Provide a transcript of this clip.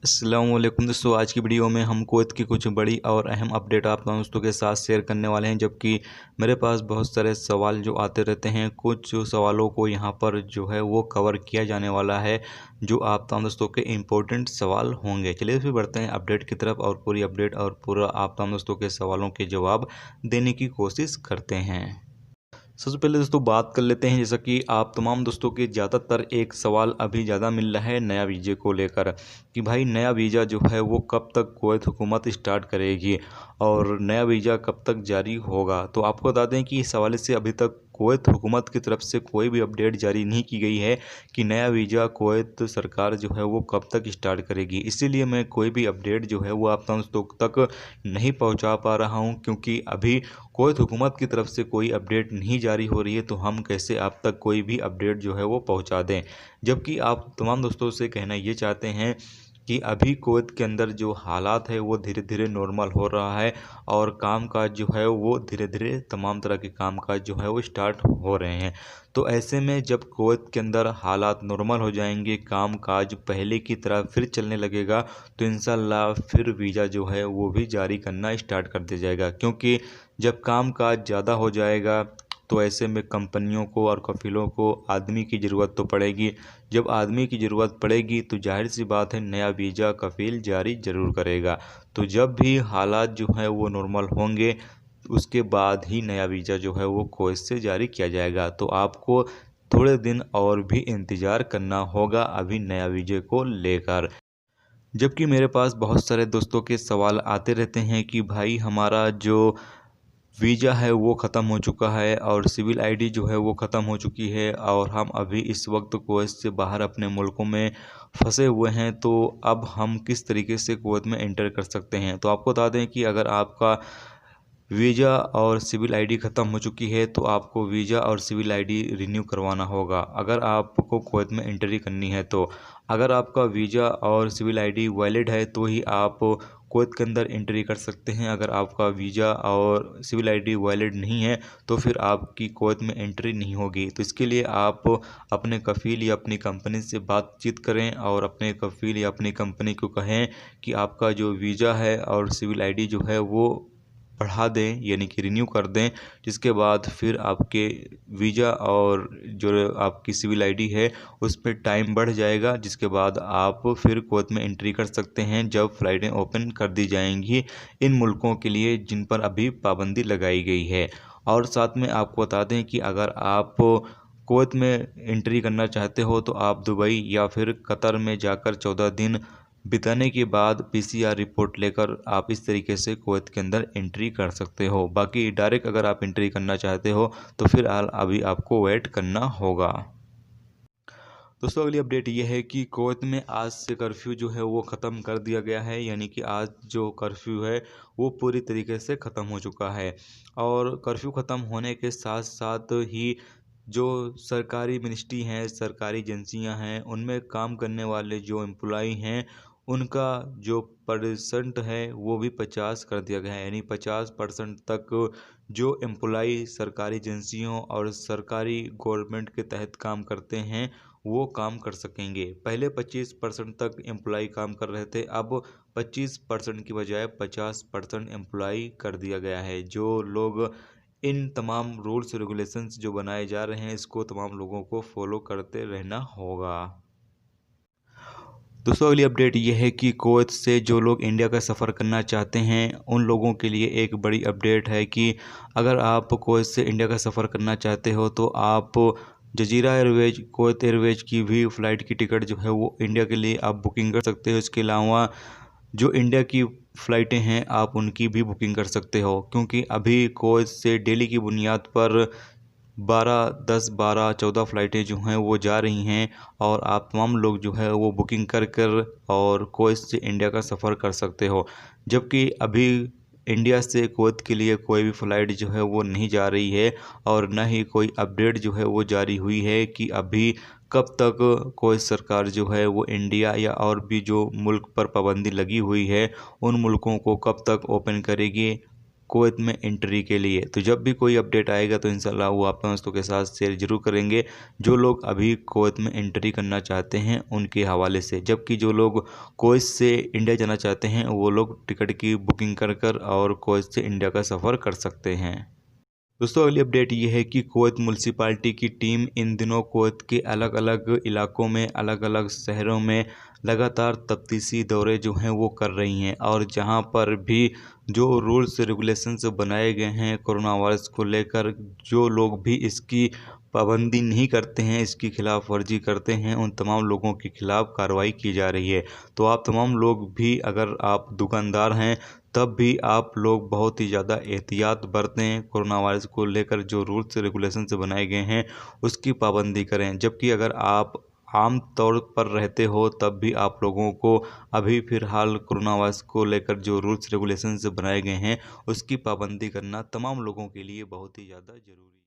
अस्सलामुअलैकुम दोस्तों, आज की वीडियो में हम कुवैत की कुछ बड़ी और अहम अपडेट आप दोस्तों के साथ शेयर करने वाले हैं। जबकि मेरे पास बहुत सारे सवाल जो आते रहते हैं, कुछ सवालों को यहाँ पर जो है वो कवर किया जाने वाला है, जो आप तमाम दोस्तों के इम्पोर्टेंट सवाल होंगे। चलिए फिर बढ़ते हैं अपडेट की तरफ और पूरी अपडेट और पूरा आप तमाम दोस्तों के सवालों के जवाब देने की कोशिश करते हैं। सबसे पहले दोस्तों बात कर लेते हैं, जैसा कि आप तमाम दोस्तों के ज़्यादातर एक सवाल अभी ज़्यादा मिल रहा है नया वीज़े को लेकर कि भाई नया वीज़ा जो है वो कब तक कुवैत हुकूमत स्टार्ट करेगी और नया वीज़ा कब तक जारी होगा। तो आपको बता दें कि इस हवाले से अभी तक कुवैत हुकूमत की तरफ से कोई भी अपडेट जारी नहीं की गई है कि नया वीज़ा कुवैत सरकार जो है वो कब तक स्टार्ट करेगी। इसीलिए मैं कोई भी अपडेट जो है वो आप तमाम दोस्तों तक नहीं पहुंचा पा रहा हूं, क्योंकि अभी कुवैत हुकूमत की तरफ से कोई अपडेट नहीं जारी हो रही है, तो हम कैसे आप तक कोई भी अपडेट जो है वो पहुंचा दें। जबकि आप तमाम दोस्तों से कहना ये चाहते हैं कि अभी कुवैत के अंदर जो हालात है वो धीरे धीरे नॉर्मल हो रहा है और कामकाज जो है वो धीरे धीरे तमाम तरह के कामकाज जो है वो स्टार्ट हो रहे हैं। तो ऐसे में जब कुवैत के अंदर हालात नॉर्मल हो जाएंगे, कामकाज पहले की तरह फिर चलने लगेगा, तो इंशाल्लाह फिर वीज़ा जो है वो भी जारी करना स्टार्ट कर दिया जाएगा। क्योंकि जब कामकाज ज़्यादा हो जाएगा तो ऐसे में कंपनियों को और कफ़ीलों को आदमी की ज़रूरत तो पड़ेगी। जब आदमी की ज़रूरत पड़ेगी तो जाहिर सी बात है नया वीज़ा कफ़ील जारी ज़रूर करेगा। तो जब भी हालात जो है वो नॉर्मल होंगे, उसके बाद ही नया वीज़ा जो है वो कुवैत से जारी किया जाएगा। तो आपको थोड़े दिन और भी इंतज़ार करना होगा अभी नया वीज़े को लेकर। जबकि मेरे पास बहुत सारे दोस्तों के सवाल आते रहते हैं कि भाई हमारा जो वीज़ा है वो ख़त्म हो चुका है और सिविल आईडी जो है वो ख़त्म हो चुकी है और हम अभी इस वक्त कुवैत से बाहर अपने मुल्कों में फंसे हुए हैं, तो अब हम किस तरीके से कुवैत में एंटर कर सकते हैं। तो आपको बता दें कि अगर आपका वीज़ा और सिविल आईडी ख़त्म हो चुकी है तो आपको वीज़ा और सिविल आईडी रिन्यू करवाना होगा अगर आपको कुवैत में एंट्री करनी है। तो अगर आपका वीज़ा और सिविल आईडी वैलिड है तो ही आप कुवैत के अंदर एंट्री कर सकते हैं। अगर आपका वीज़ा और सिविल आईडी वैलिड नहीं है तो फिर आपकी कुवैत में एंट्री नहीं होगी। तो इसके लिए आप अपने कफ़ील या अपनी कंपनी से बातचीत करें और अपने कफ़ील या अपनी कंपनी को कहें कि आपका जो वीज़ा है और सिविल आईडी जो है वो बढ़ा दें, यानी कि रिन्यू कर दें। जिसके बाद फिर आपके वीज़ा और जो आपकी सिविल आईडी है उस पर टाइम बढ़ जाएगा, जिसके बाद आप फिर कुवैत में एंट्री कर सकते हैं जब फ़्लाइटें ओपन कर दी जाएंगी इन मुल्कों के लिए जिन पर अभी पाबंदी लगाई गई है। और साथ में आपको बता दें कि अगर आप कुवैत में एंट्री करना चाहते हो तो आप दुबई या फिर कतर में जाकर 14 दिन बिताने के बाद पीसीआर रिपोर्ट लेकर आप इस तरीके से कुवैत के अंदर एंट्री कर सकते हो। बाकी डायरेक्ट अगर आप एंट्री करना चाहते हो तो फिर अभी आपको वेट करना होगा। दोस्तों अगली अपडेट ये है कि कुवैत में आज से कर्फ्यू जो है वो ख़त्म कर दिया गया है, यानी कि आज जो कर्फ्यू है वो पूरी तरीके से ख़त्म हो चुका है। और कर्फ्यू ख़त्म होने के साथ साथ ही जो सरकारी मिनिस्ट्री हैं, सरकारी एजेंसियां हैं, उनमें काम करने वाले जो एम्प्लॉई हैं उनका जो परसेंट है वो भी 50 कर दिया गया है। यानी 50% तक जो एम्प्लॉई सरकारी एजेंसियों और सरकारी गवर्नमेंट के तहत काम करते हैं वो काम कर सकेंगे। पहले 25% तक एम्प्लॉई काम कर रहे थे, अब 25% की बजाय 50% एम्प्लॉई कर दिया गया है। जो लोग इन तमाम रूल्स रेगुलेशंस जो बनाए जा रहे हैं इसको तमाम लोगों को फॉलो करते रहना होगा। दोस्तों अगली अपडेट ये है कि कुवैत से जो लोग इंडिया का सफ़र करना चाहते हैं उन लोगों के लिए एक बड़ी अपडेट है कि अगर आप कुवैत से इंडिया का सफ़र करना चाहते हो तो आप जजीरा एयरवेज, कुवैत एयरवेज की भी फ़्लाइट की टिकट जो है वो इंडिया के लिए आप बुकिंग कर सकते हो। इसके अलावा जो इंडिया की फ़्लाइटें हैं आप उनकी भी बुकिंग कर सकते हो, क्योंकि अभी कुवैत से डेली की बुनियाद पर 10, 12, 14 फ़्लाइटें जो हैं वो जा रही हैं और आप तमाम लोग जो है वो बुकिंग कर कर और कुवैत से इंडिया का सफ़र कर सकते हो। जबकि अभी इंडिया से कुवैत के लिए कोई भी फ़्लाइट जो है वो नहीं जा रही है और न ही कोई अपडेट जो है वो जारी हुई है कि अभी कब तक कुवैत सरकार जो है वो इंडिया या और भी जो मुल्क पर पाबंदी लगी हुई है उन मुल्कों को कब तक ओपन करेगी कुवैत में एंट्री के लिए। तो जब भी कोई अपडेट आएगा तो इंशाल्लाह वो आप दोस्तों के साथ शेयर जरूर करेंगे, जो लोग अभी कुवैत में एंट्री करना चाहते हैं उनके हवाले से। जबकि जो लोग कुवैत से इंडिया जाना चाहते हैं वो लोग टिकट की बुकिंग कर और कुवैत से इंडिया का सफ़र कर सकते हैं। दोस्तों अगली अपडेट ये है कि कुवैत म्यूनसिपालिटी की टीम इन दिनों कुवैत के अलग अलग इलाकों में, अलग अलग शहरों में लगातार तफ्तीशी दौरे जो हैं वो कर रही हैं, और जहां पर भी जो रूल्स रेगुलेशंस बनाए गए हैं कोरोना वायरस को लेकर, जो लोग भी इसकी पाबंदी नहीं करते हैं, इसकी खिलाफ वर्जी करते हैं, उन तमाम लोगों के खिलाफ कार्रवाई की जा रही है। तो आप तमाम लोग भी, अगर आप दुकानदार हैं तब भी आप लोग बहुत ही ज़्यादा एहतियात बरतें। कोरोना वायरस को लेकर जो रूल्स रेगुलेशंस बनाए गए हैं उसकी पाबंदी करें। जबकि अगर आप आम तौर पर रहते हो तब भी आप लोगों को अभी फ़िलहाल कोरोना वायरस को लेकर जो रूल्स रेगुलेशंस बनाए गए हैं उसकी पाबंदी करना तमाम लोगों के लिए बहुत ही ज़्यादा ज़रूरी है।